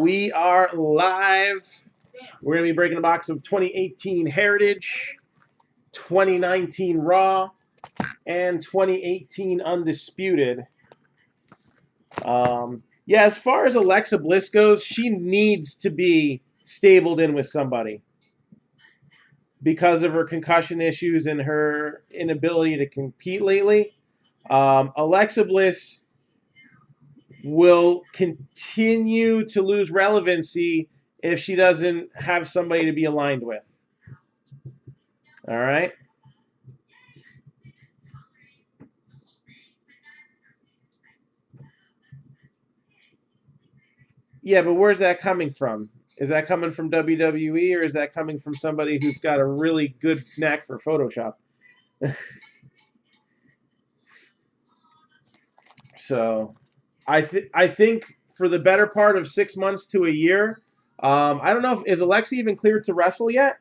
We are live. We're going to be breaking a box of 2018 Heritage, 2019 Raw, and 2018 Undisputed. Yeah, as far as Alexa Bliss goes, she needs to be stabled in with somebody because of her concussion issues and her inability to compete lately. Alexa Bliss will continue to lose relevancy if she doesn't have somebody to be aligned with. All right? Yeah, but where's that coming from? Is that coming from WWE or is that coming from somebody who's got a really good knack for Photoshop? So I think for the better part of 6 months to a year, I don't know if is Alexa even cleared to wrestle yet?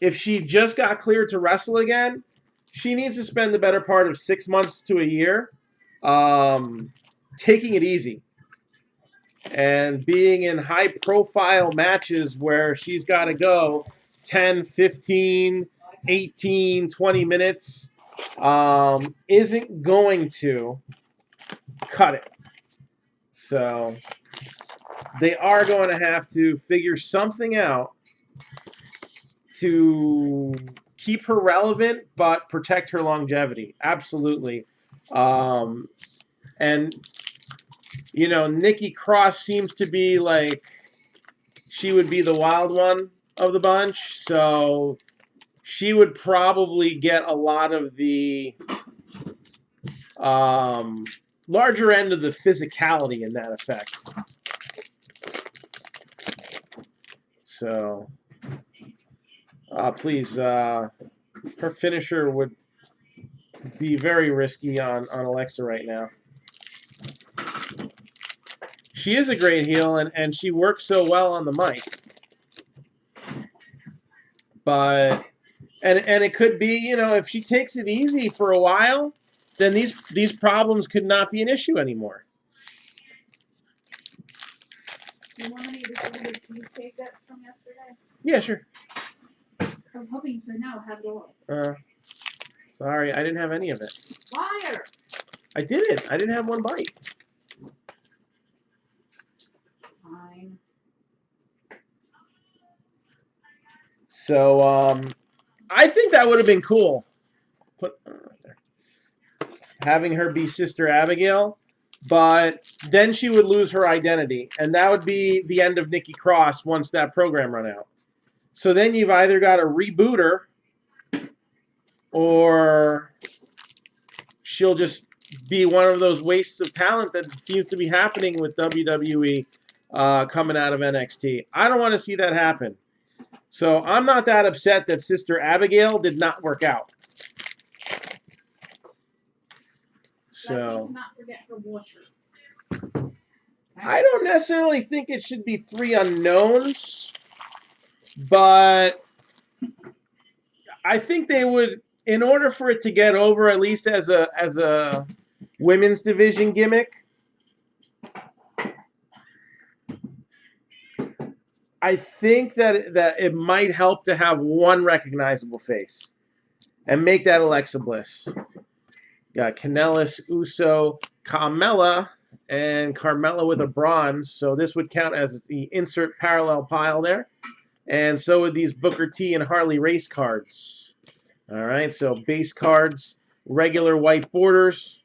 If she just got cleared to wrestle again, she needs to spend the better part of 6 months to a year taking it easy and being in high-profile matches where she's got to go 10, 15, 18, 20 minutes isn't going to cut it. So they are going to have to figure something out to keep her relevant but protect her longevity. Absolutely. And, you know, Nikki Cross seems to be like she would be the wild one of the bunch. So she would probably get a lot of the larger end of the physicality in that effect. So, please, her finisher would be very risky on Alexa right now. She is a great heel, and she works so well on the mic. But, and it could be, you know, if she takes it easy for a while, then these problems could not be an issue anymore. Do you want me to send you the cheesecake that's from yesterday? Yeah, sure. I'm hoping to now have it all. Sorry, I didn't have any of it. Liar! I didn't. I didn't have one bite. Fine. So, I think that would have been cool. Put right there. Having her be Sister Abigail, but then she would lose her identity, and that would be the end of Nikki Cross once that program run out. So then you've either got to reboot her, or she'll just be one of those wastes of talent that seems to be happening with WWE coming out of NXT. I don't want to see that happen. So I'm not that upset that Sister Abigail did not work out. So not forget her water. I don't necessarily think it should be 3 unknowns, but I think they would, in order for it to get over, at least as a women's division gimmick, I think that it might help to have one recognizable face and make that Alexa Bliss. Got Kanellis, Uso, Carmella, and Carmella with a bronze. So this would count as the insert parallel pile there. And so would these Booker T and Harley race cards. All right, so base cards, regular white borders.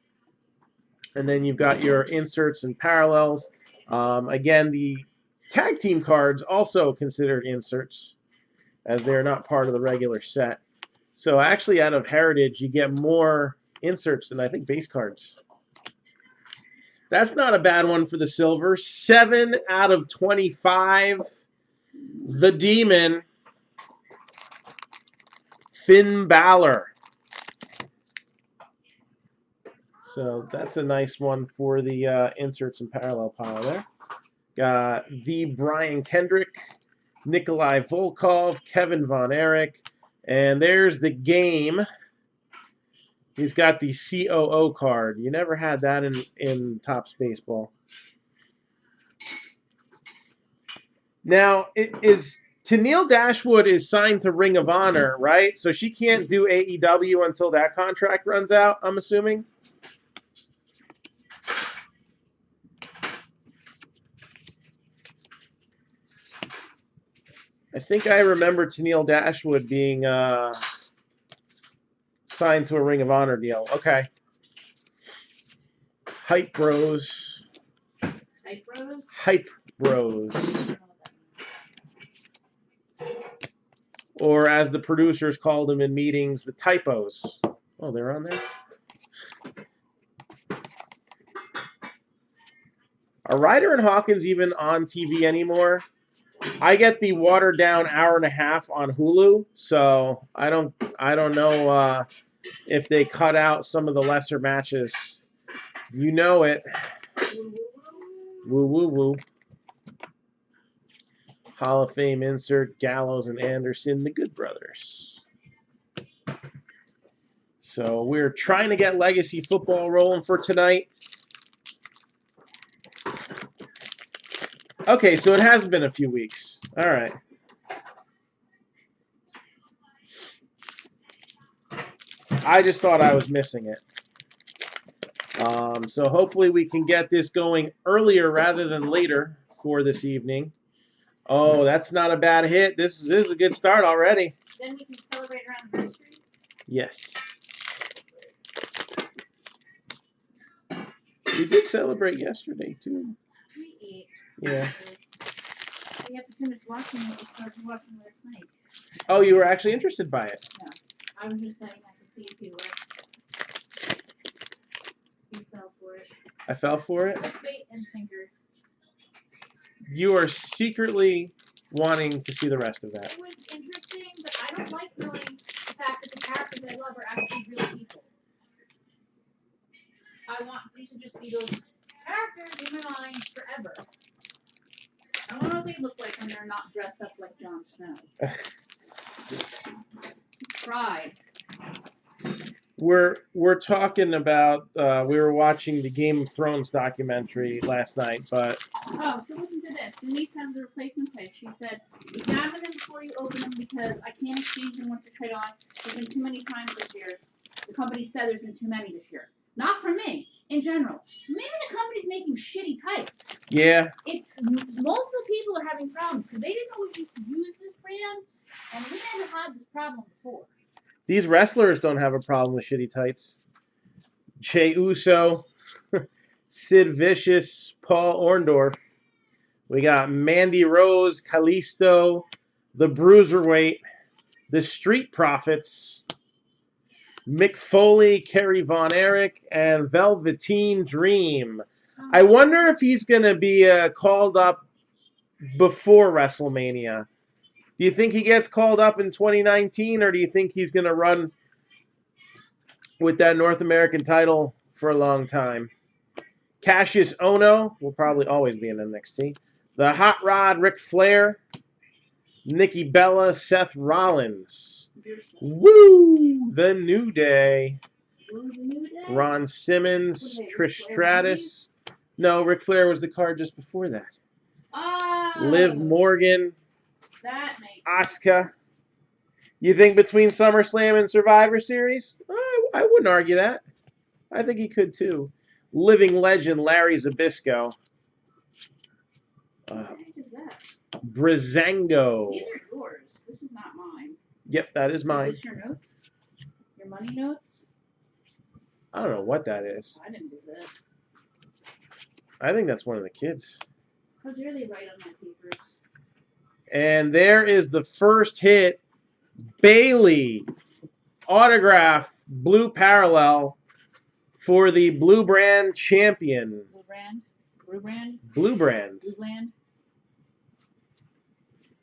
And then you've got your inserts and parallels. Again, the tag team cards also considered inserts as they're not part of the regular set. So actually out of Heritage, you get more inserts than I think base cards. That's not a bad one for the silver. 7 out of 25. The Demon, Finn Balor. So that's a nice one for the inserts and parallel pile there. Got the Brian Kendrick, Nikolai Volkov, Kevin Von Erich, and there's the Game. He's got the COO card. You never had that in Topps Baseball. Now, Tennille Dashwood is signed to Ring of Honor, right? So she can't do AEW until that contract runs out, I'm assuming. I think I remember Tennille Dashwood being signed to a Ring of Honor deal. Okay. Hype Bros. Hype Bros? Hype Bros. I don't know what that means. Or as the producers called them in meetings, the typos. Oh, they're on there? Are Ryder and Hawkins even on TV anymore? I get the watered down hour and a half on Hulu, so I don't know if they cut out some of the lesser matches. You know it. Woo woo woo. Hall of Fame insert Gallows and Anderson, the Good Brothers. So we're trying to get Legacy Football rolling for tonight. Okay, so it has been a few weeks. All right. I just thought I was missing it. So hopefully we can get this going earlier rather than later for this evening. Oh, that's not a bad hit. This is a good start already. Then we can celebrate our anniversary? Yes. We did celebrate yesterday, too. We ate. Yeah. We have to finish watching what we started watching last night. Oh, you were actually interested by it? No. I was just saying I could see if you were. You fell for it. I fell for it? Bait and sinker. You are secretly wanting to see the rest of that. It was interesting, but I don't like knowing the fact that the characters I love are actually real people. I want these to just be those characters in my mind forever. I don't know what they look like when they're not dressed up like Jon Snow. Pride. We're talking about we were watching the Game of Thrones documentary last night, but Oh, so listen to this. Denise has the replacement type. She said, examine them before you open them because I can't exchange them once they're tried on. There's been too many times this year. The company said there's been too many this year. Not from me, in general. Maybe the company's making shitty types. yeah, It's multiple people are having problems because they didn't always used to use this brand, and we never had this problem before. these wrestlers don't have a problem with shitty tights. Jey Uso, Sid Vicious, Paul Orndorff. We got Mandy Rose, Kalisto, the Bruiserweight, the Street Profits, Mick Foley, Kerry Von Erich, and Velveteen Dream. I wonder if he's going to be called up before WrestleMania. Do you think he gets called up in 2019, or do you think he's going to run with that North American title for a long time? Cassius Ohno will probably always be in NXT. The Hot Rod, Ric Flair, Nikki Bella, Seth Rollins. Woo! The New Day. Ron Simmons, Trish Stratus. No, Ric Flair was the card just before that. Oh, Liv Morgan, that makes Asuka. You think between SummerSlam and Survivor Series? I wouldn't argue that. I think he could too. Living legend Larry Zbyszko. What is that? Brizango. These are yours. This is not mine. Yep, that is mine. Is this your notes? Your money notes? I don't know what that is. I didn't do that. I think that's one of the kids. How dare they write on my papers? And there is the first hit. Bailey. Autograph. Blue parallel for the Blue Brand champion. Blue brand? Blue brand? Blue Brand. Blue land?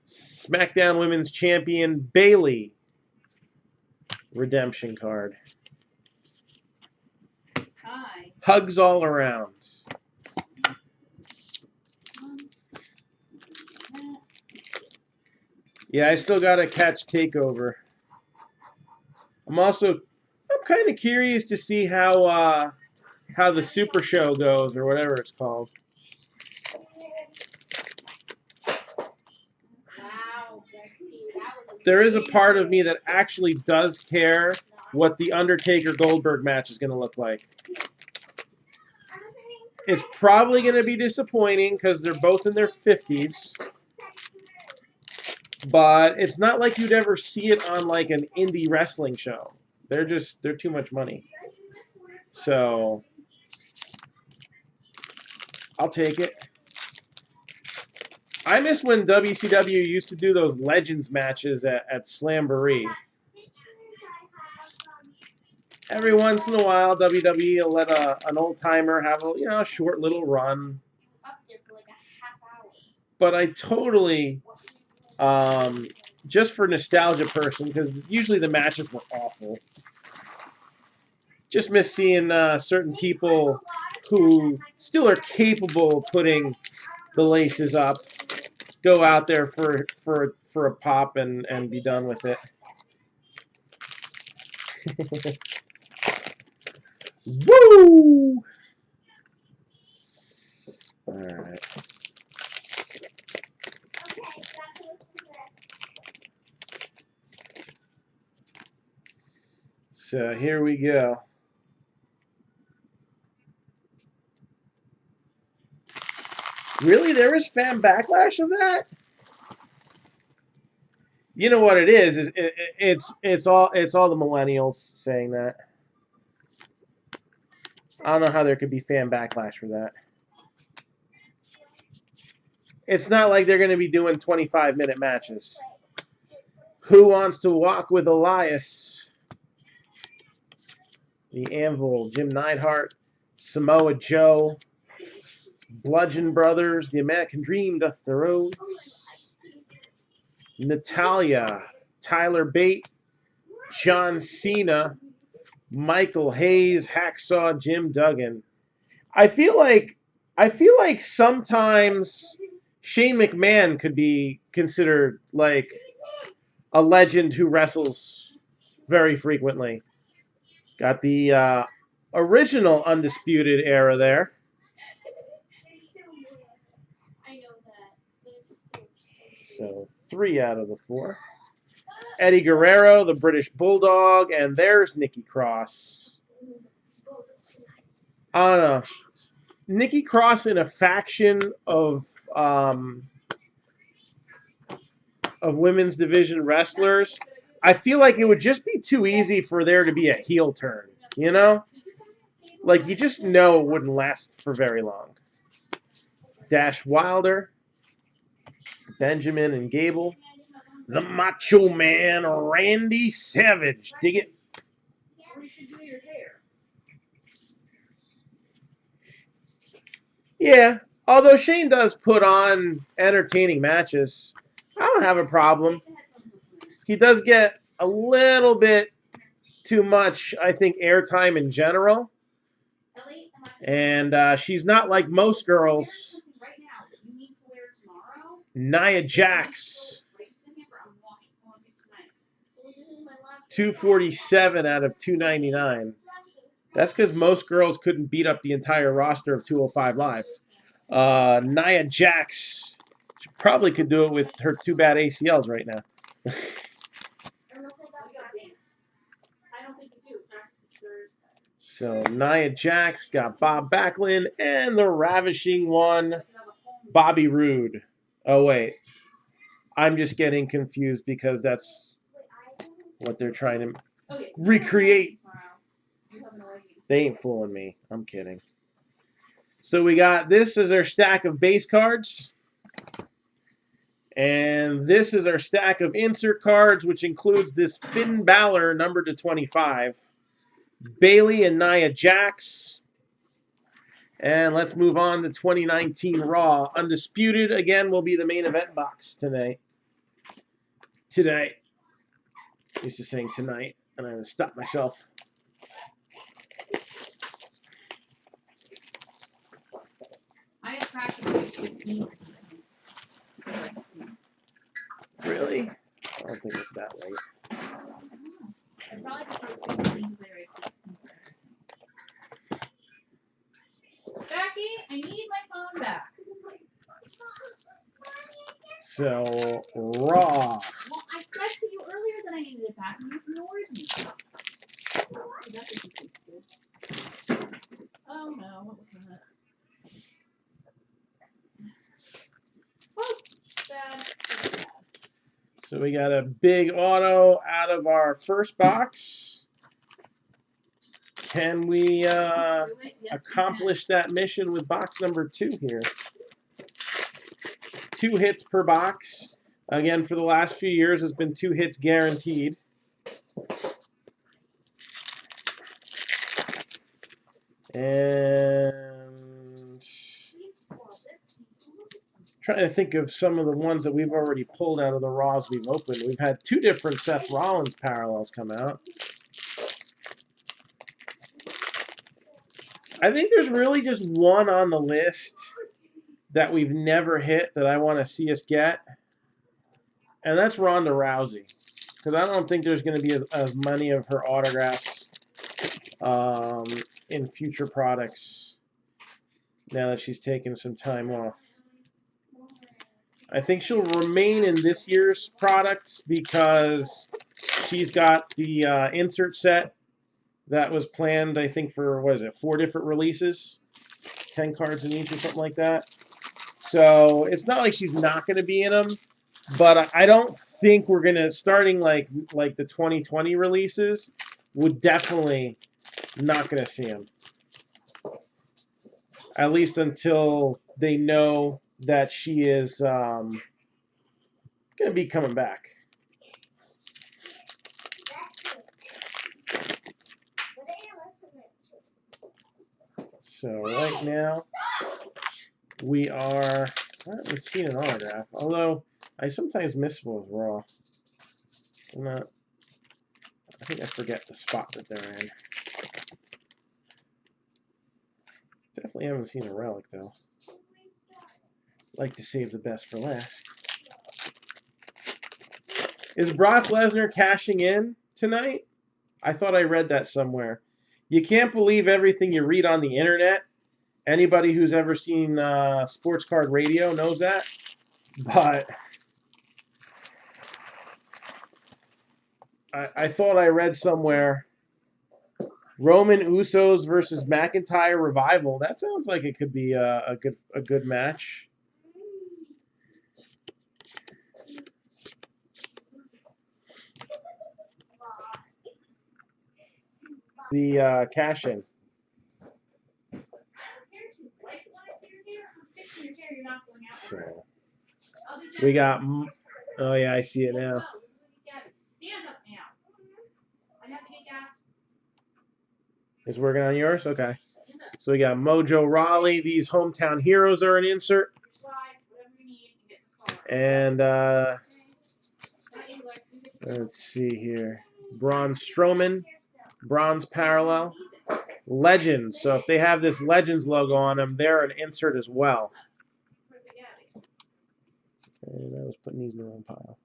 SmackDown Women's Champion Bailey. Redemption card. Hi. Hugs all around. Yeah, I still gotta catch Takeover. I'm kind of curious to see how the Super Show goes or whatever it's called. there is a part of me that actually does care what the Undertaker-Goldberg match is going to look like. It's probably going to be disappointing because they're both in their 50s. But it's not like you'd ever see it on like an indie wrestling show. They're too much money. So I'll take it. I miss when WCW used to do those Legends matches at Slamboree. Every once in a while, WWE will let an old timer have a short little run. But I totally, just for nostalgia person, because usually the matches were awful. Just miss seeing certain people who still are capable of putting the laces up, go out there for a pop and be done with it. Woo! All right. So here we go. Really, there was fan backlash of that? You know what it is? It's all the millennials saying that. I don't know how there could be fan backlash for that. It's not like they're going to be doing 25-minute matches. Who wants to walk with Elias? The Anvil, Jim Neidhart, Samoa Joe, Bludgeon Brothers, The American Dream, Dusty Rhodes, Natalia, Tyler Bate, John Cena, Michael Hayes, Hacksaw Jim Duggan. I feel like sometimes Shane McMahon could be considered like a legend who wrestles very frequently. Got the original Undisputed Era there. So 3 out of the 4. Eddie Guerrero, the British Bulldog, and there's Nikki Cross. I don't know. Nikki Cross in a faction of women's division wrestlers, I feel like it would just be too easy for there to be a heel turn, you know? Like, you just know it wouldn't last for very long. Dash Wilder, Benjamin and Gable, the Macho Man, Randy Savage. Dig it? Yeah, although Shane does put on entertaining matches, I don't have a problem. He does get a little bit too much, I think, airtime in general. And she's not like most girls. Nia Jax. 247 out of 299. That's because most girls couldn't beat up the entire roster of 205 Live. Nia Jax. She probably could do it with her 2 bad ACLs right now. So Nia Jax got Bob Backlund and the ravishing one, Bobby Roode. Oh, wait. I'm just getting confused because that's what they're trying to recreate. They ain't fooling me. I'm kidding. So we got this is our stack of base cards. And this is our stack of insert cards, which includes this Finn Balor numbered to 25. Bayley and Nia Jax. And let's move on to 2019 Raw. Undisputed, again, will be the main event box tonight. Today. I used to saying tonight, and I had to stop myself. I have practically 15. Really? I don't think it's that late. I probably prefer 15 Becky, I need my phone back. So, Raw. Well, I I needed it back, and you ignored me. Oh, that doesn't taste good. Oh no, what was that? Oh, bad. So we got a big auto out of our first box. Can we Yes, accomplish that mission with box number 2 here? 2 hits per box. Again, for the last few years, it's been 2 hits guaranteed. And trying to think of some of the ones that we've already pulled out of the Raws we've opened. We've had 2 different Seth Rollins parallels come out. I think there's really just one on the list that we've never hit that I want to see us get, and that's Ronda Rousey. Because I don't think there's going to be as many of her autographs in future products now that she's taken some time off. I think she'll remain in this year's products because she's got the insert set that was planned, I think, for, what is it, 4 different releases? 10 cards in each or something like that. So it's not like she's not going to be in them, but I don't think we're going to, starting like the 2020 releases, would definitely not going to see them. At least until they know that she is going to be coming back. So right now, we are, I haven't seen an autograph, although I sometimes miss those Raw. I'm not, I think I forget the spot that they're in. Definitely haven't seen a relic, though. Like to save the best for last. Is Brock Lesnar cashing in tonight? I thought I read that somewhere. You can't believe everything you read on the internet. Anybody who's ever seen Sports Card Radio knows that. But I thought I read somewhere Roman Usos versus McIntyre Revival. That sounds like it could be a good match. The cash-in. So we got. Oh yeah, I see it now. It's working on yours? Okay. So we got Mojo Rawley. These hometown heroes are an insert. And let's see here. Braun Strowman, bronze parallel. Legends. So if they have this Legends logo on them, they're an insert as well. And I was putting these in the wrong pile.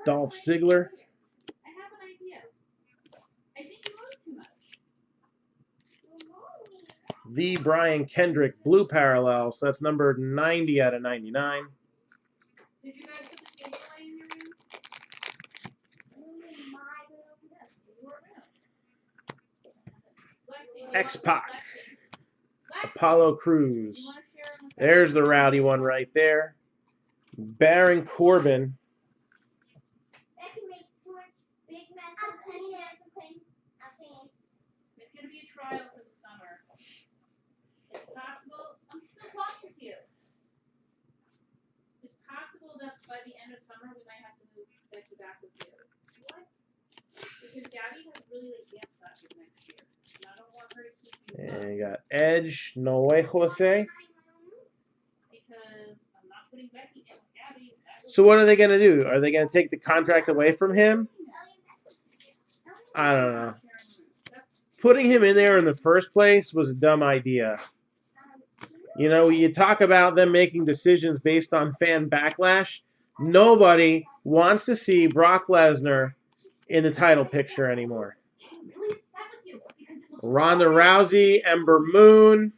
Dolph Ziggler. I have an idea. I think you move too much. The Brian Kendrick blue parallel. So that's numbered 90 out of 99. Did you guys put the table away in your room? X-Pac. Apollo Crews. There's the rowdy one right there. Baron Corbin. It's going to be a trial for the summer. It's possible. I'm still talking to you. It's possible that by the end of summer we might have to move Becky back with you. What? Because Gabby has really late dance classes next year. And I don't want her to keep you up. And you got Edge, No Way Jose. Because I'm not putting Becky in with Gabby. So what are they going to do? Are they going to take the contract away from him? I don't know. Putting him in there in the first place was a dumb idea. You know, you talk about them making decisions based on fan backlash. Nobody wants to see Brock Lesnar in the title picture anymore. Ronda Rousey, Ember Moon.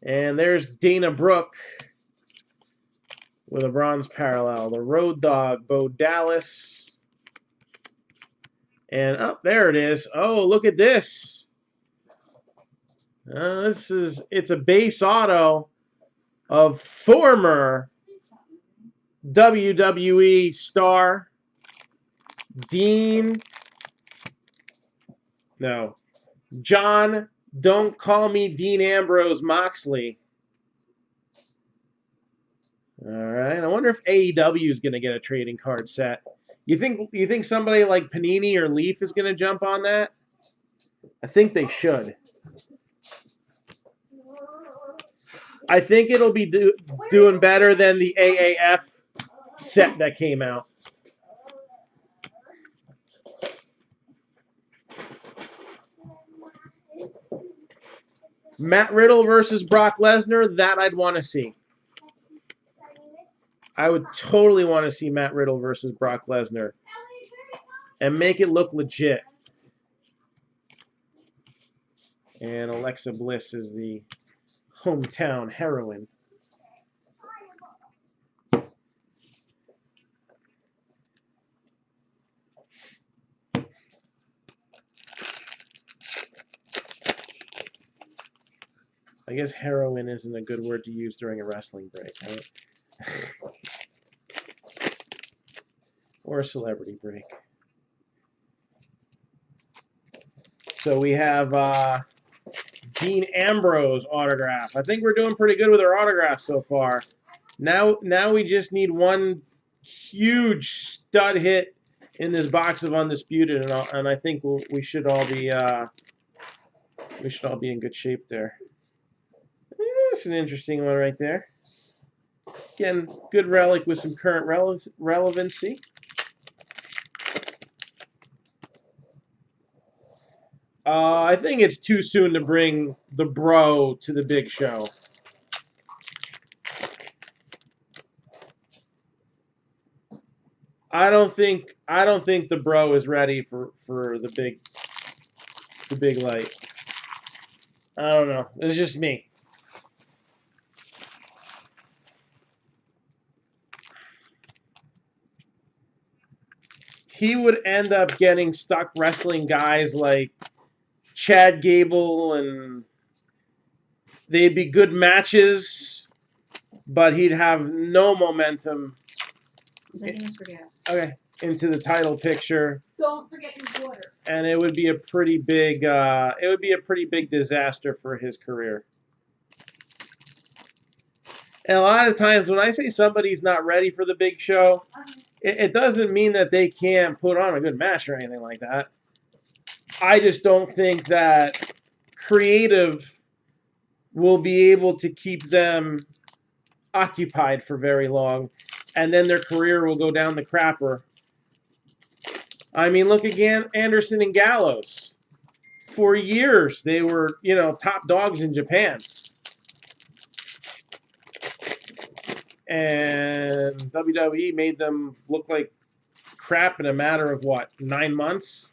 And there's Dana Brooke with a bronze parallel. The Road Dogg, Bo Dallas. And there it is. Oh, look at this. It's a base auto of former WWE star John, don't call me Dean Ambrose Moxley. All right. I wonder if AEW is going to get a trading card set. You think somebody like Panini or Leaf is going to jump on that? I think they should. I think it'll be doing better than the AAF set that came out. Matt Riddle versus Brock Lesnar, that I'd want to see. I would totally want to see Matt Riddle versus Brock Lesnar. And make it look legit. And Alexa Bliss is the hometown heroine. I guess heroin isn't a good word to use during a wrestling break, right? Or a celebrity break. So we have Dean Ambrose autograph. I think we're doing pretty good with our autographs so far. Now we just need one huge stud hit in this box of Undisputed, and I think we should all be in good shape there. That's an interesting one right there. Again, good relic with some current relevancy. I think it's too soon to bring the Bro to the big show. I don't think the Bro is ready for the big light. I don't know. It's just me. He would end up getting stuck wrestling guys like Chad Gable, and they'd be good matches, but he'd have no momentum. Okay, into the title picture. Don't forget your water. And it would be a pretty big disaster for his career. And a lot of times when I say somebody's not ready for the big show, it doesn't mean that they can't put on a good match or anything like that. I just don't think that creative will be able to keep them occupied for very long, and then their career will go down the crapper. I mean, look again, Anderson and Gallows. For years, they were, top dogs in Japan. And WWE made them look like crap in a matter of, 9 months?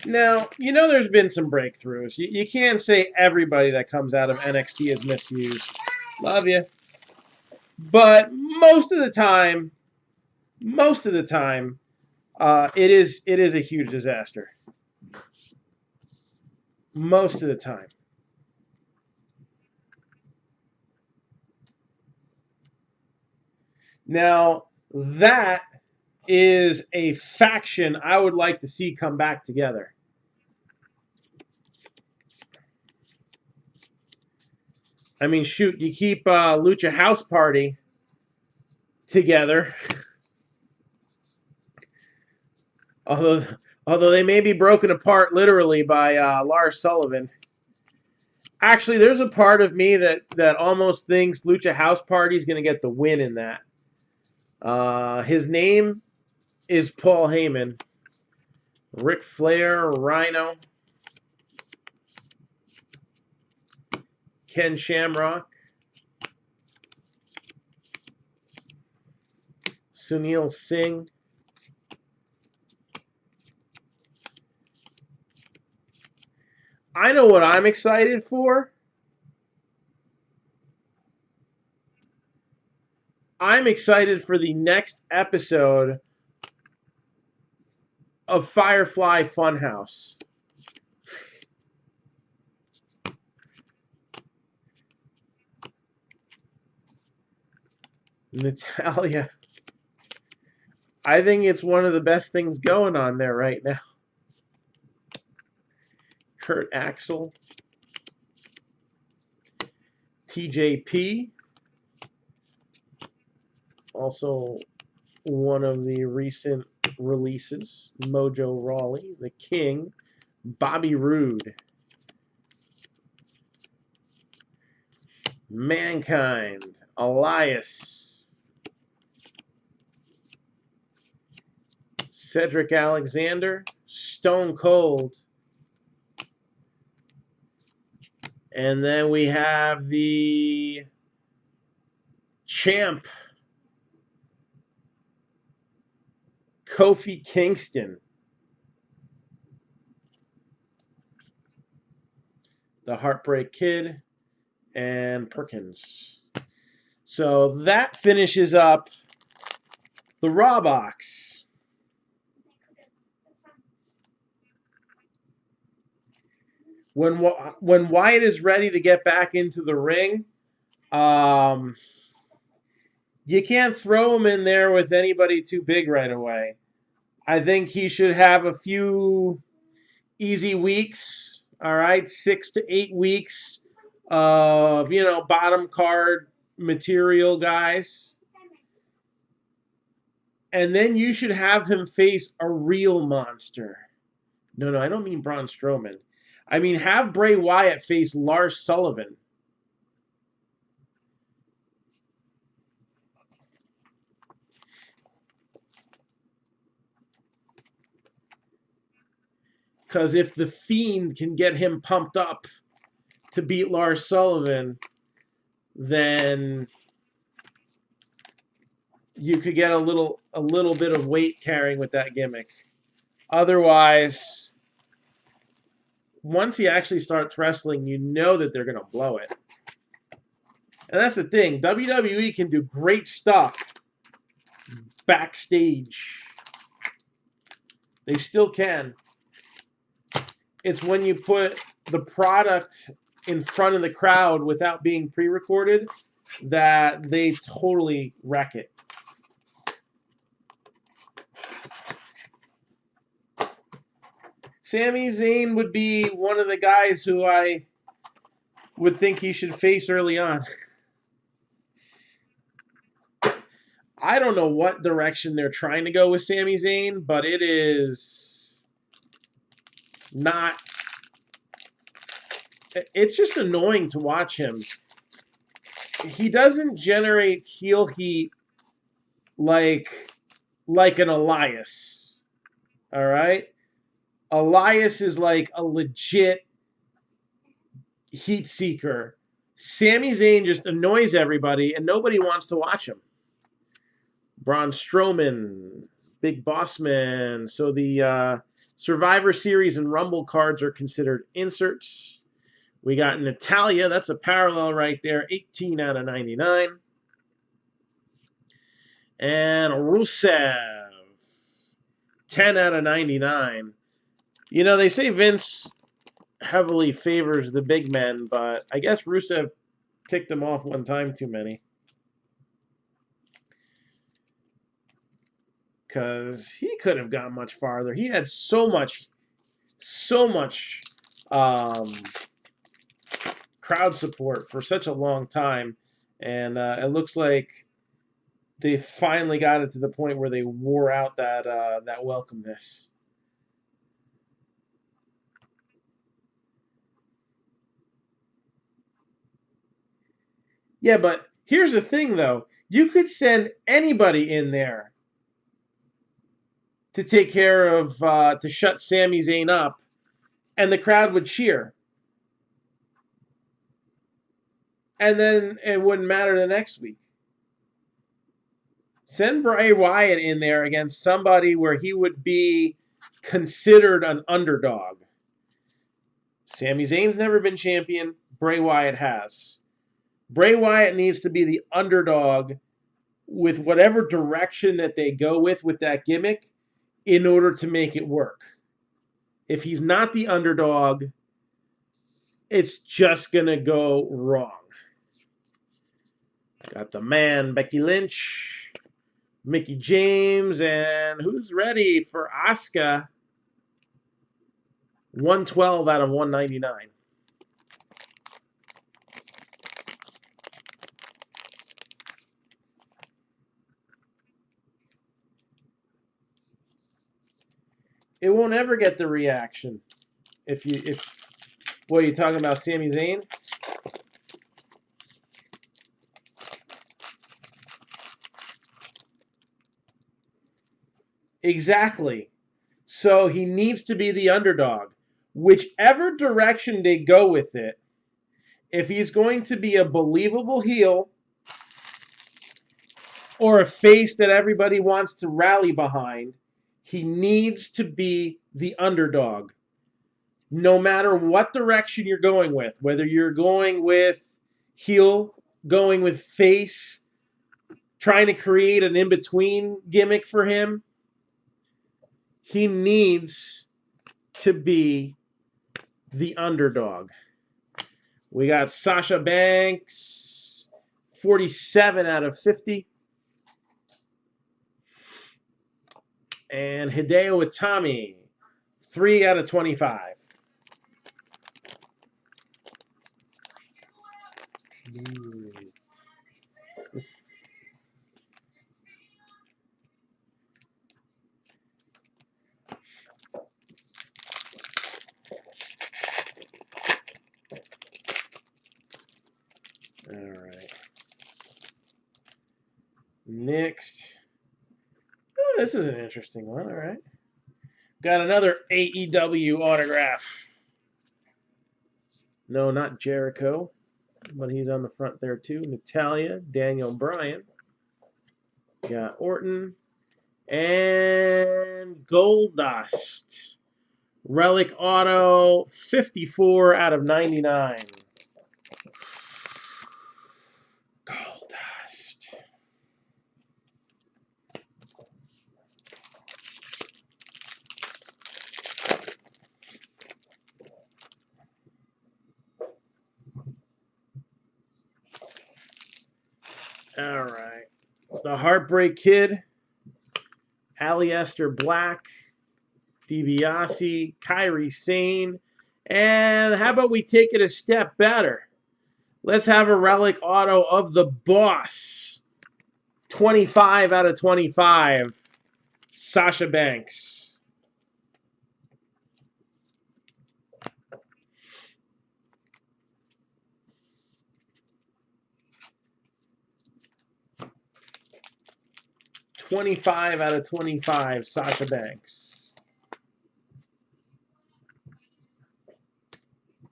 Now, there's been some breakthroughs. You can't say everybody that comes out of NXT is misused. Love you. But most of the time, it is a huge disaster. Most of the time. Now, that is a faction I would like to see come back together. I mean, shoot, you keep Lucha House Party together. Although they may be broken apart literally by Lars Sullivan. Actually, there's a part of me that almost thinks Lucha House Party is going to get the win in that. His name is Paul Heyman. Ric Flair, Rhino, Ken Shamrock, Sunil Singh. I know what I'm excited for. I'm excited for the next episode of Firefly Funhouse. Natalia. I think it's one of the best things going on there right now. Kurt Axel. TJP. Also one of the recent releases. Mojo Rawley. The King. Bobby Roode. Mankind. Elias. Cedric Alexander. Stone Cold. And then we have the champ, Kofi Kingston. The Heartbreak Kid and Perkins. So that finishes up the Raw box. When Wyatt is ready to get back into the ring, you can't throw him in there with anybody too big right away. I think he should have a few easy weeks, all right, 6 to 8 weeks of, bottom card material guys. And then you should have him face a real monster. No, I don't mean Braun Strowman. I mean, have Bray Wyatt face Lars Sullivan. Because if the Fiend can get him pumped up to beat Lars Sullivan, then you could get a little bit of weight carrying with that gimmick. Otherwise, once he actually starts wrestling, you know that they're going to blow it. And that's the thing. WWE can do great stuff backstage. They still can. It's when you put the product in front of the crowd without being pre-recorded that they totally wreck it. Sami Zayn would be one of the guys who I would think he should face early on. I don't know what direction they're trying to go with Sami Zayn, but it is not... It's just annoying to watch him. He doesn't generate heel heat like an Elias. All right? Elias is like a legit heat seeker. Sami Zayn just annoys everybody, and nobody wants to watch him. Braun Strowman, Big Boss Man. So the Survivor Series and Rumble cards are considered inserts. We got Natalia. That's a parallel right there. 18 out of 99. And Rusev. 10 out of 99. They say Vince heavily favors the big men, but I guess Rusev ticked them off one time too many. Because he could have gone much farther. He had so much crowd support for such a long time, and it looks like they finally got it to the point where they wore out that welcomeness. Yeah, but here's the thing, though. You could send anybody in there to take care of, to shut Sami Zayn up, and the crowd would cheer. And then it wouldn't matter the next week. Send Bray Wyatt in there against somebody where he would be considered an underdog. Sami Zayn's never been champion. Bray Wyatt has. Bray Wyatt needs to be the underdog with whatever direction that they go with that gimmick in order to make it work. If he's not the underdog, it's just going to go wrong. Got the man, Becky Lynch, Mickie James, and who's ready for Asuka? 112 out of 199. It won't ever get the reaction. What are you talking about, Sami Zayn? Exactly. So he needs to be the underdog. Whichever direction they go with it, if he's going to be a believable heel or a face that everybody wants to rally behind, he needs to be the underdog. No matter what direction you're going with, whether you're going with heel, going with face, trying to create an in-between gimmick for him, he needs to be the underdog. We got Sasha Banks, 47 out of 50. And Hideo Itami, 3 out of 25. All right. Next. Oh, this is an interesting one. All right. Got another AEW autograph. No, not Jericho, but he's on the front there too. Natalya, Daniel Bryan. Got Orton. And Goldust. Relic Auto, 54 out of 99. Goldust. All right. The Heartbreak Kid, Aleister Black, DiBiase, Kairi Sane, and how about we take it a step better? Let's have a relic auto of the Boss, 25 out of 25, Sasha Banks. $25 out of 25, Sasha Banks.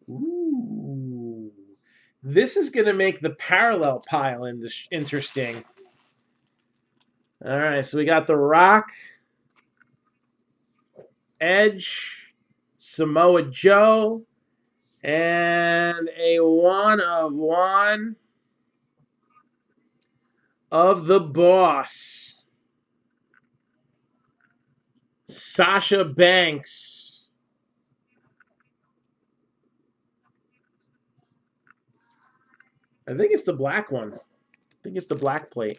Ooh. This is going to make the parallel pile interesting. All right, so we got The Rock, Edge, Samoa Joe, and a 1/1 of the Boss, Sasha Banks. I think it's the black one. I think it's the black plate.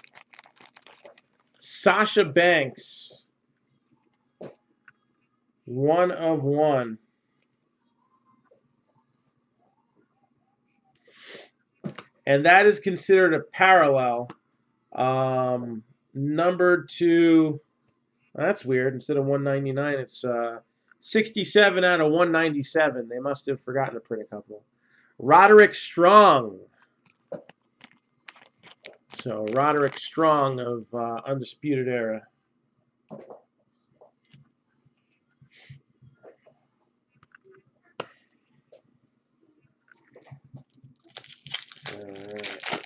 Sasha Banks. 1/1. And that is considered a parallel. Numbered to, that's weird. Instead of 199, it's 67 out of 197. They must have forgotten to print a couple. Roderick Strong. So Roderick Strong of Undisputed Era. All right.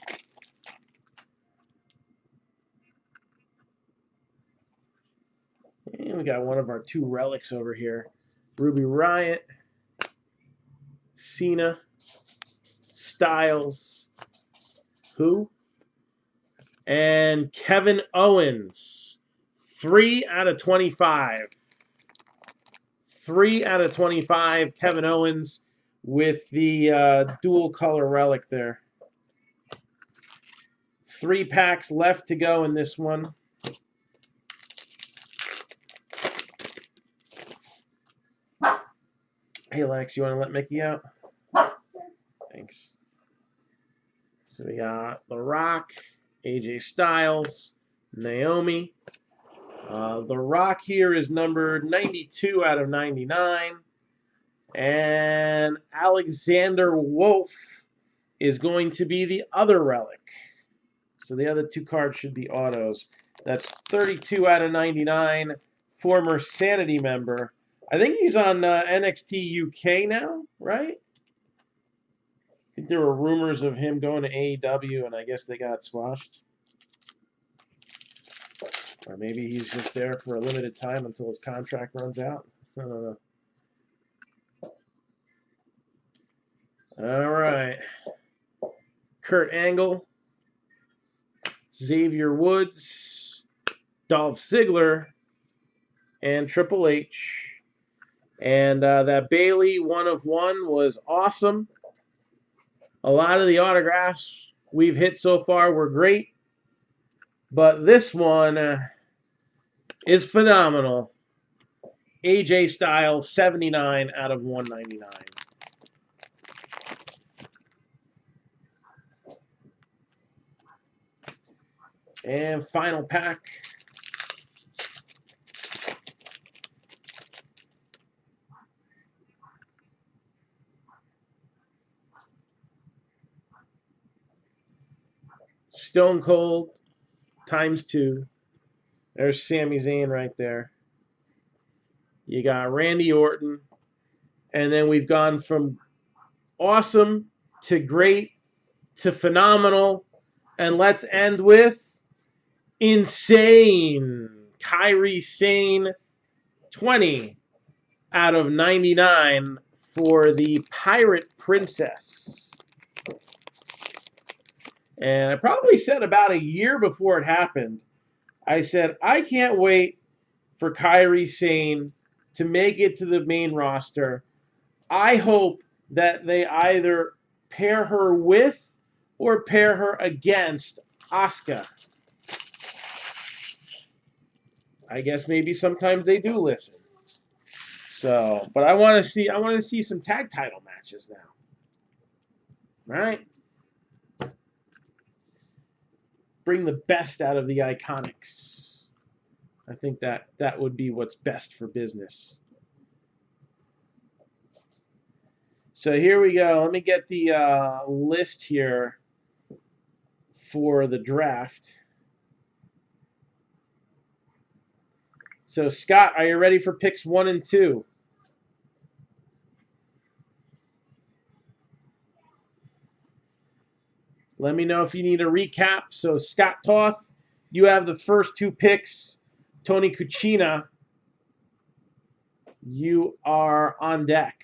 got one of our 2 relics over here. Ruby Riott, Cena, Styles, who? And Kevin Owens. 3 out of 25. 3 out of 25. Kevin Owens with the dual color relic there. 3 packs left to go in this one. Hey, Lex, you want to let Mickey out? Thanks. So we got The Rock, AJ Styles, Naomi. The Rock here is numbered 92 out of 99. And Alexander Wolf is going to be the other relic. So the other 2 cards should be autos. That's 32 out of 99. Former Sanity member. I think he's on NXT UK now, right? I think there were rumors of him going to AEW, and I guess they got squashed. Or maybe he's just there for a limited time until his contract runs out. I don't know. All right. Kurt Angle, Xavier Woods, Dolph Ziggler, and Triple H. And that Bayley 1 of 1 was awesome. A lot of the autographs we've hit so far were great. But this one is phenomenal. AJ Styles, 79 out of 199. And final pack. Stone Cold ×2. There's Sami Zayn right there. You got Randy Orton. And then we've gone from awesome to great to phenomenal. And let's end with insane. Kairi Sane, 20 out of 99 for the Pirate Princess. And I probably said about a year before it happened, I said, I can't wait for Kairi Sane to make it to the main roster. I hope that they either pair her with or pair her against Asuka. I guess maybe sometimes they do listen. So, but I want to see some tag title matches now. All right? Bring the best out of the Iconics. I think that would be what's best for business. So here we go. Let me get the list here for the draft. So Scott, are you ready for picks 1 and 2? Let me know if you need a recap. So Scott Toth, you have the first 2 picks. Tony Cucina, you are on deck.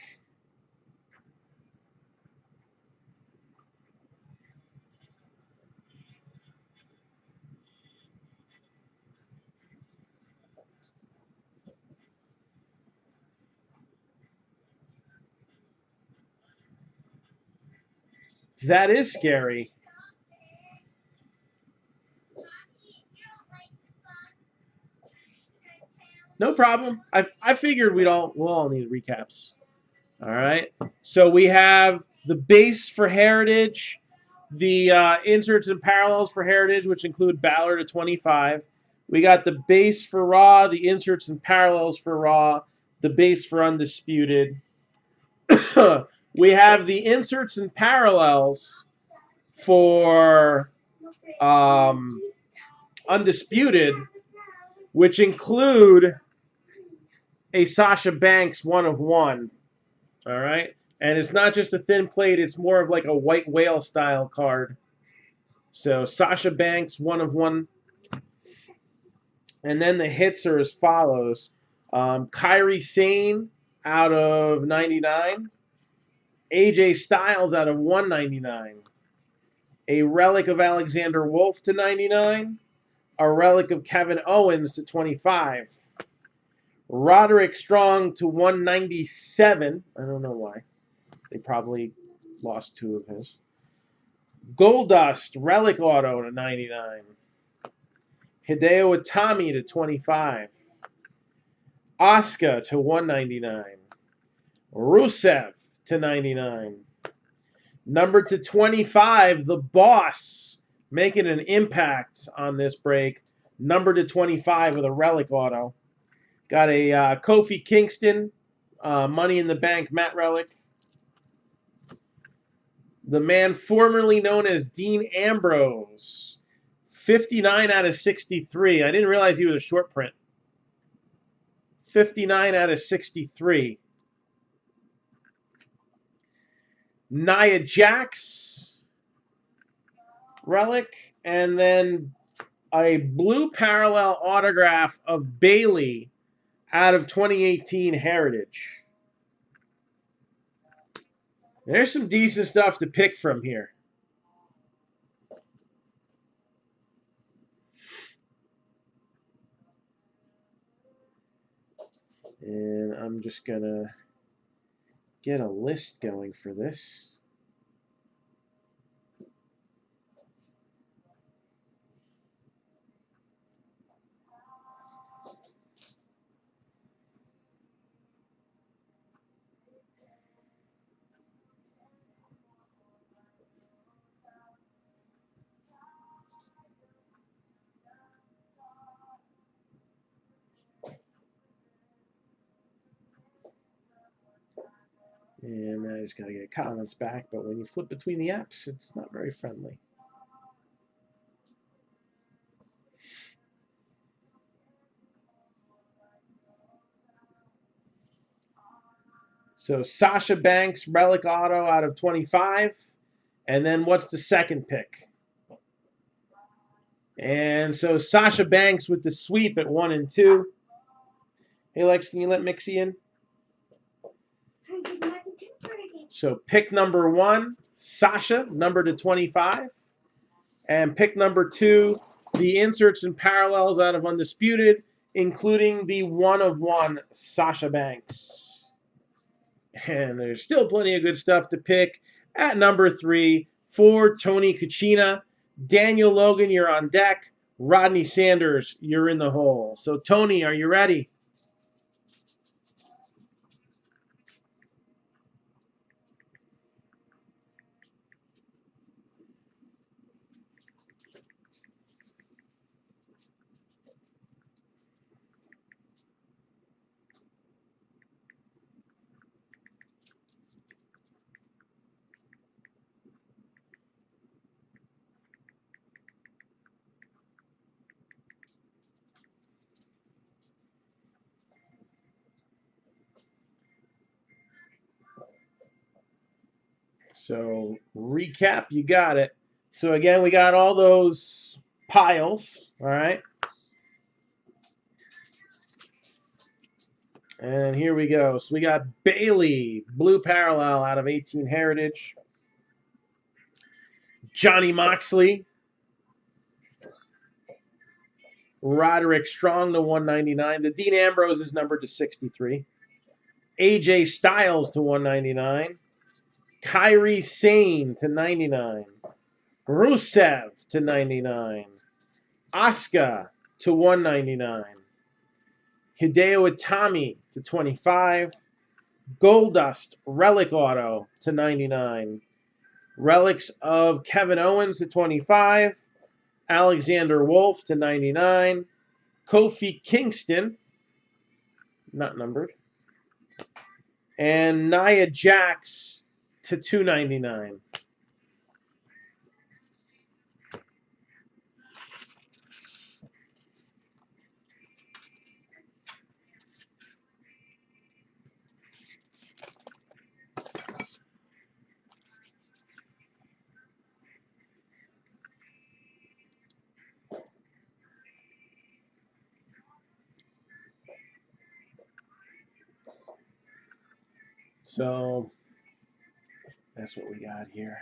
That is scary. No problem. I figured we'll all need recaps. All right. So we have the base for Heritage, the inserts and parallels for Heritage, which include Balor to 25. We got the base for Raw, the inserts and parallels for Raw, the base for Undisputed. We have the inserts and parallels for Undisputed, which include a Sasha Banks 1 of 1. All right. And it's not just a thin plate. It's more of like a white whale style card. So Sasha Banks 1 of 1. And then the hits are as follows. Kyrie Sane out of 99. AJ Styles out of 199. A relic of Alexander Wolf to 99. A relic of Kevin Owens to 25. Roderick Strong to 197. I don't know why. They probably lost 2 of his. Goldust relic auto to 99. Hideo Itami to 25. Asuka to 199. Rusev to 99. Number to 25, the Boss, making an impact on this break. Number to 25 with a relic auto. Got a Kofi Kingston, Money in the Bank Matt relic. The man formerly known as Dean Ambrose, 59 out of 63. I didn't realize he was a short print. 59 out of 63. Nia Jax relic, and then a blue parallel autograph of Bayley out of 2018 Heritage. There's some decent stuff to pick from here. And I'm just going to get a list going for this. And I just got to get comments back, but when you flip between the apps, it's not very friendly. So Sasha Banks, relic auto out of 25. And then what's the second pick? And so Sasha Banks with the sweep at 1 and 2. Hey, Lex, can you let Mixie in? So pick number 1, Sasha, number to 25. And pick number 2, the inserts and parallels out of Undisputed, including the 1 of 1 Sasha Banks. And there's still plenty of good stuff to pick. At number 3, for Tony Kuchina, Daniel Logan, you're on deck. Rodney Sanders, you're in the hole. So, Tony, are you ready? So, recap, you got it. So, again, we got all those piles, all right? And here we go. So, we got Bayley, blue parallel out of 18 Heritage. Johnny Moxley. Roderick Strong to 199. The Dean Ambrose is numbered to 63. AJ Styles to 199. Kyrie Sane to 99. Rusev to 99. Asuka to 199. Hideo Itami to 25. Goldust Relic Auto to 99. Relics of Kevin Owens to 25. Alexander Wolf to 99. Kofi Kingston, not numbered. And Nia Jax to 299. So that's what we got here.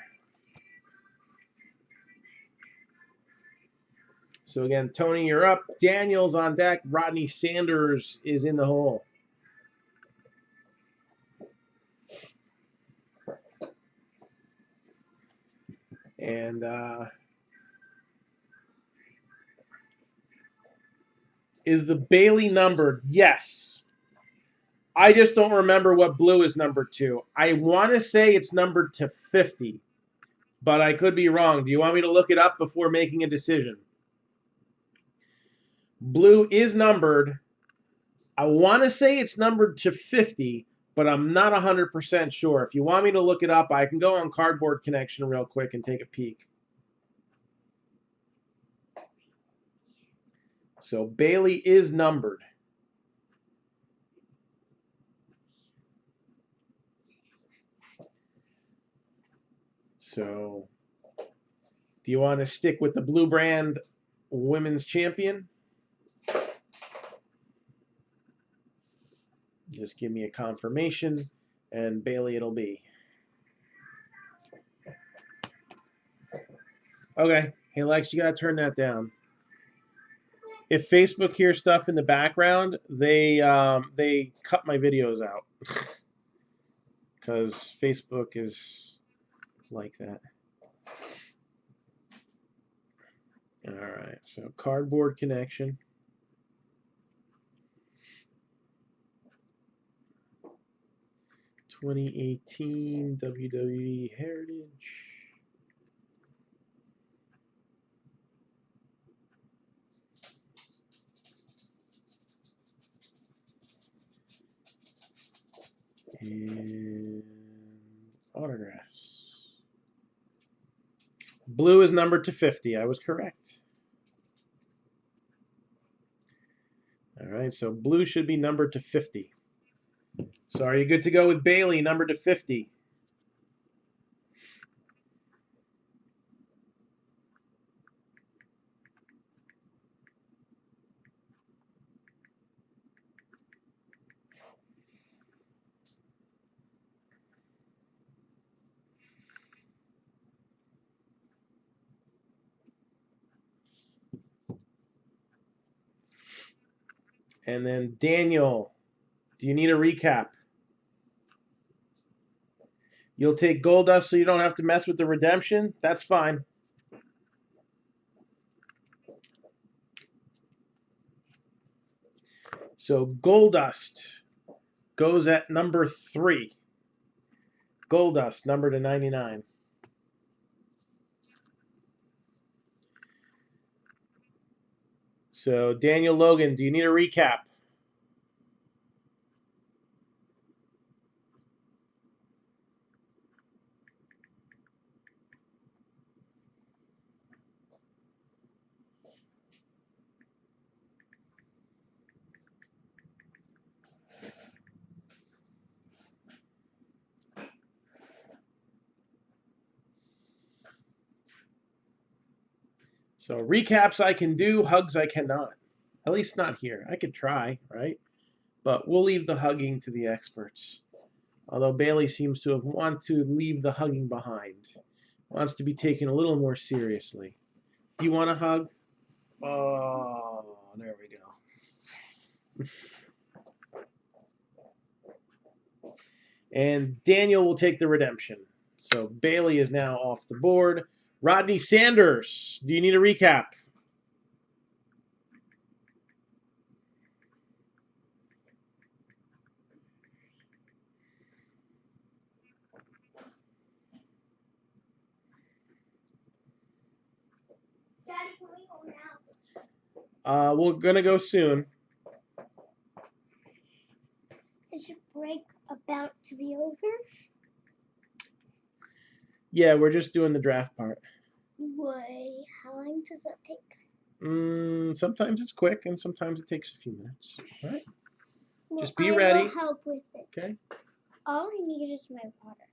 So again, Tony, you're up. Daniel's on deck. Rodney Sanders is in the hole. And is the Bailey numbered? Yes. I just don't remember what blue is numbered to. I want to say it's numbered to 50, but I could be wrong. Do you want me to look it up before making a decision? Blue is numbered. I want to say it's numbered to 50, but I'm not 100% sure. If you want me to look it up, I can go on Cardboard Connection real quick and take a peek. So Bailey is numbered. So do you want to stick with the blue brand women's champion? Just give me a confirmation, and Bailey it'll be. Okay. Hey, Lex, you got to turn that down. If Facebook hears stuff in the background, they cut my videos out. Because Facebook is like that. All right, so Cardboard Connection. (2018) WWE Heritage. And autographs. Blue is numbered to 50. I was correct. All right, so blue should be numbered to 50. So are you good to go with Bailey, numbered to 50? And then Daniel, do you need a recap? You'll take Goldust so you don't have to mess with the redemption? That's fine. So Goldust goes at number 3. Goldust, number to 99. So Daniel Logan, do you need a recap? So recaps I can do, hugs I cannot. At least not here. I could try, right? But we'll leave the hugging to the experts. Although Bailey seems to have want to leave the hugging behind. Wants to be taken a little more seriously. Do you want a hug? Oh, there we go. And Daniel will take the redemption. So Bailey is now off the board. Rodney Sanders, do you need a recap? Daddy, can we go now? We're going to go soon. Is your break about to be over? Yeah, we're just doing the draft part. Wait, how long does that take? Sometimes it's quick, and sometimes it takes a few minutes. All right? Well, Just be I ready. will help with it. Okay? All I need is my water.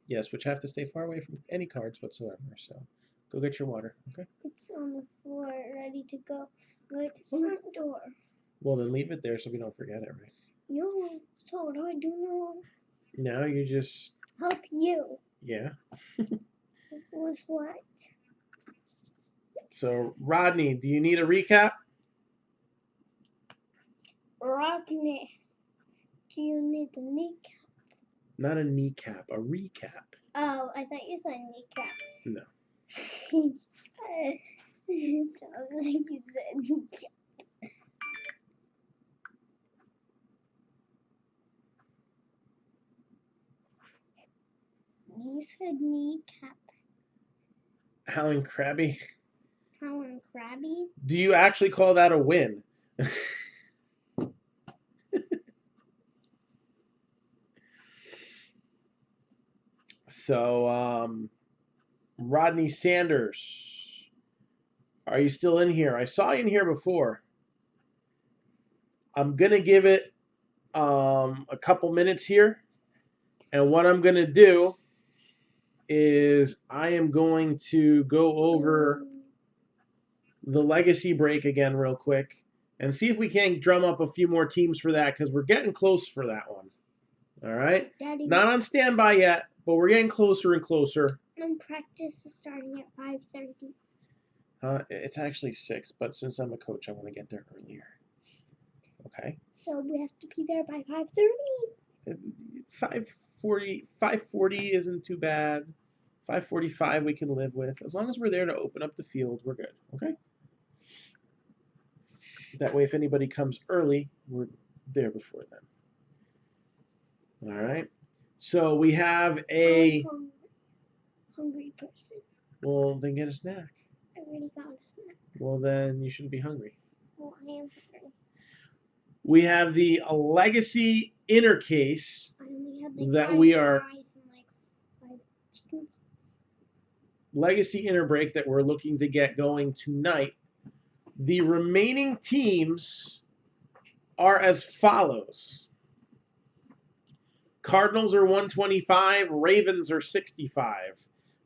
Yes, which have to stay far away from any cards whatsoever. So go get your water, okay? It's on the floor, ready to go. Right to the front door. Well, then leave it there so we don't forget it, right? Yo, so what do I do now? No, you just, Help you. yeah. With what? So, Rodney, do you need a recap? Rodney, do you need a kneecap? Not a kneecap, a recap. Oh, I thought you said kneecap. No. It sounded like you said kneecap. You said kneecap. Alan Krabby, Helen Krabby? do you actually call that a win? So, Rodney Sanders, are you still in here? I saw you in here before. I'm going to give it a couple minutes here. And what I'm going to do is I am going to go over the legacy break again real quick and see if we can't drum up a few more teams for that because we're getting close for that one. All right? Daddy, Not on standby yet, but we're getting closer and closer. and practice is starting at 5:30. It's actually 6, but since I'm a coach, I want to get there earlier. Okay? So we have to be there by 5:30. 5:40 isn't too bad. 5:45 we can live with. As long as we're there to open up the field, we're good. Okay? That way, if anybody comes early, we're there before them. All right? So we have a... Hungry person. Well, then get a snack. I already got a snack. Well, then you shouldn't be hungry. Well, I am hungry. We have the legacy inner case I only had like that 5 we are... fries and like 5 chicken. Legacy inner break that we're looking to get going tonight. The remaining teams are as follows. Cardinals are 125, Ravens are 65.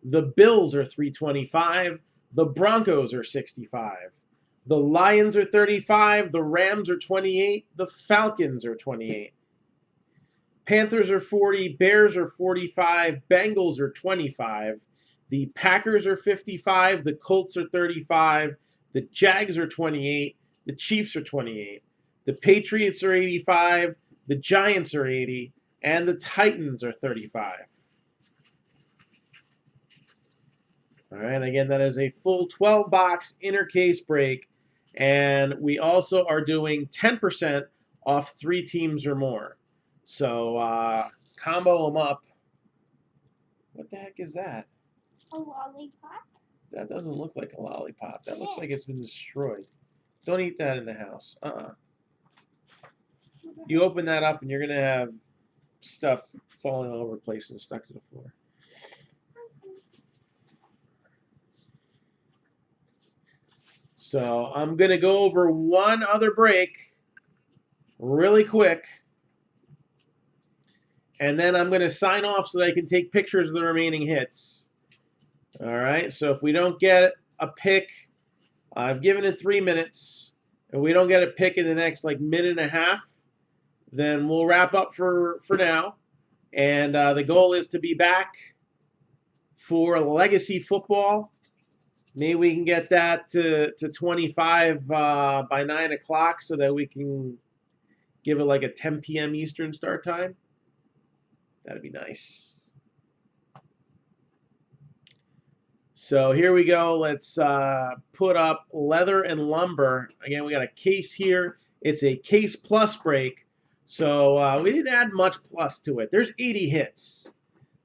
The Bills are 325, the Broncos are 65. The Lions are 35, the Rams are 28, the Falcons are 28. Panthers are 40, Bears are 45, Bengals are 25. The Packers are 55, the Colts are 35, the Jags are 28, the Chiefs are 28. The Patriots are 85, the Giants are 80, and the Titans are 35. All right, again, that is a full 12-box inner case break, and we also are doing 10% off 3 teams or more. So combo them up. What the heck is that? A lollipop? That doesn't look like a lollipop. That It looks is. like it's been destroyed. Don't eat that in the house. You open that up and you're going to have stuff falling all over the place and stuck to the floor. So I'm going to go over one other break really quick. And then I'm going to sign off so that I can take pictures of the remaining hits. All right, so if we don't get a pick, I've given it 3 minutes. If we don't get a pick in the next minute and a half, then we'll wrap up for now. And the goal is to be back for Legacy Football. Maybe we can get that to 25 by 9 o'clock so that we can give it like a 10 p.m. Eastern start time. That'd be nice. So here we go. Let's put up Leather and Lumber. Again, we got a case here. It's a case plus break. So we didn't add much plus to it. There's 80 hits.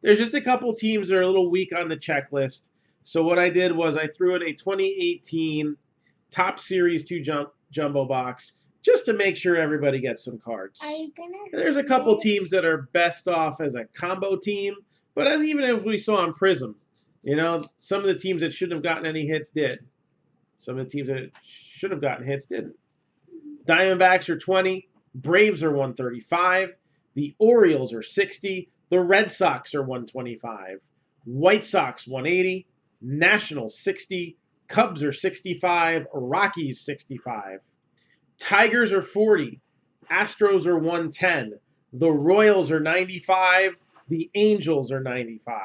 There's just a couple teams that are a little weak on the checklist. So what I did was I threw in a 2018 Top Series 2 jumbo box just to make sure everybody gets some cards. Are you gonna? There's a couple teams that are best off as a combo team, but as even if we saw on Prism, some of the teams that shouldn't have gotten any hits did. Some of the teams that should have gotten hits didn't. Diamondbacks are 20. Braves are 135. The Orioles are 60. The Red Sox are 125. White Sox 180. Nationals 60. Cubs are 65. Rockies 65. Tigers are 40. Astros are 110. The Royals are 95. The Angels are 95.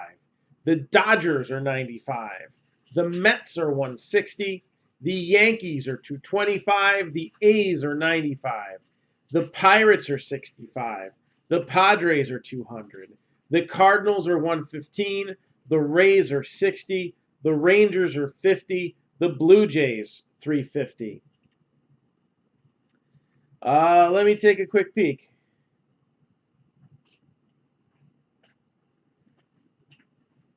The Dodgers are 95. The Mets are 160. The Yankees are 225. The A's are 95. The Pirates are 65. The Padres are 200. The Cardinals are 115. The Rays are 60. The Rangers are 50. The Blue Jays 350. Let me take a quick peek.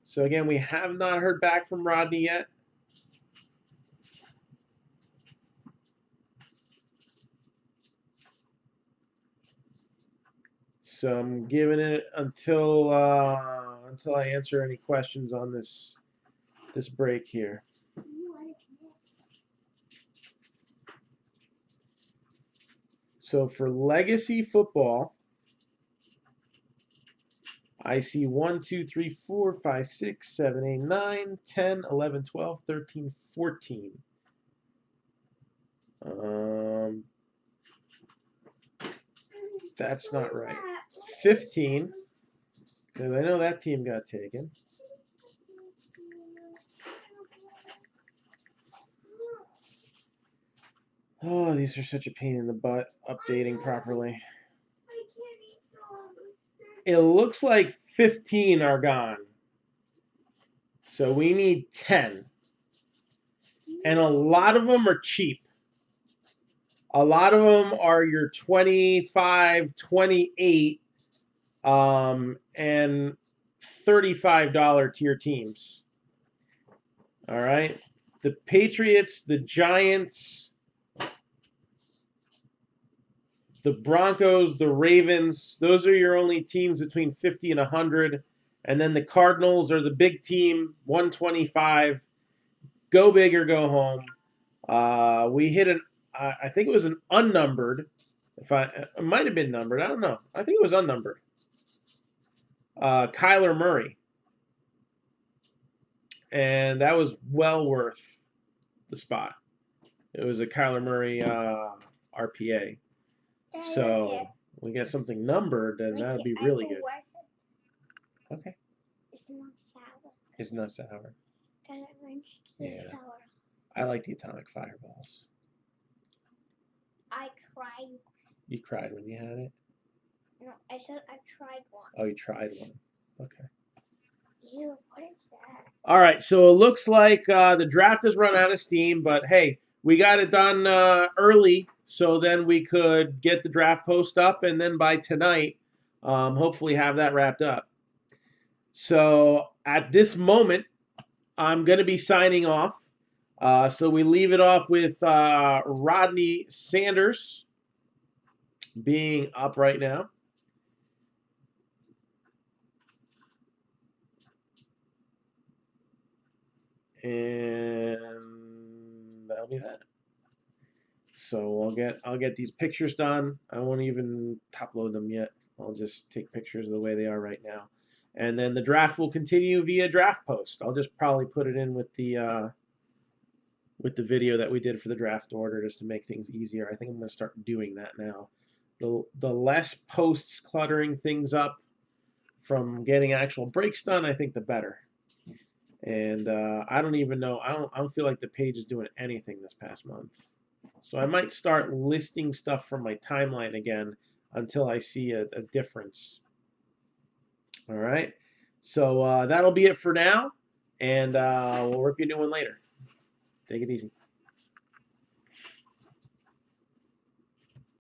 So again, we have not heard back from Rodney yet. So I'm giving it until I answer any questions on this break here. So for legacy football, I see 1, 2, 3, 4, 5, 6, 7, 8, 9, 10, 11, 12, 13, 14. That's not right. 15, because I know that team got taken. Oh, these are such a pain in the butt updating properly. It looks like 15 are gone. So we need 10. And a lot of them are cheap. A lot of them are your 25, 28, and $35 tier teams. All right. The Patriots, the Giants, the Broncos, the Ravens, those are your only teams between 50 and 100. And then the Cardinals are the big team, 125. Go big or go home. We hit I think it was an unnumbered. It might have been numbered. I don't know. I think it was unnumbered. Kyler Murray. And that was well worth the spot. It was a Kyler Murray RPA. So we get something numbered, and that would be really good. Okay. It's not sour. It's not sour. Yeah. Sour. I like the atomic fireballs. I cried. You cried when you had it? No, I said I tried one. Oh, you tried one. Okay. Ew, what is that? All right, so it looks like the draft has run out of steam, but hey, we got it done early, so then we could get the draft post up, and then by tonight, hopefully have that wrapped up. So at this moment, I'm going to be signing off. So we leave it off with Rodney Sanders being up right now. And that'll be that. So I'll get these pictures done. I won't even top load them yet. I'll just take pictures of the way they are right now. And then the draft will continue via draft post. I'll just probably put it in with the video that we did for the draft order just to make things easier. I think I'm going to start doing that now. The less posts cluttering things up from getting actual breaks done, I think the better. And I don't even know. I don't feel like the page is doing anything this past month. So I might start listing stuff from my timeline again until I see a difference. All right. So that'll be it for now. And we'll rip you a new one later. Take it easy.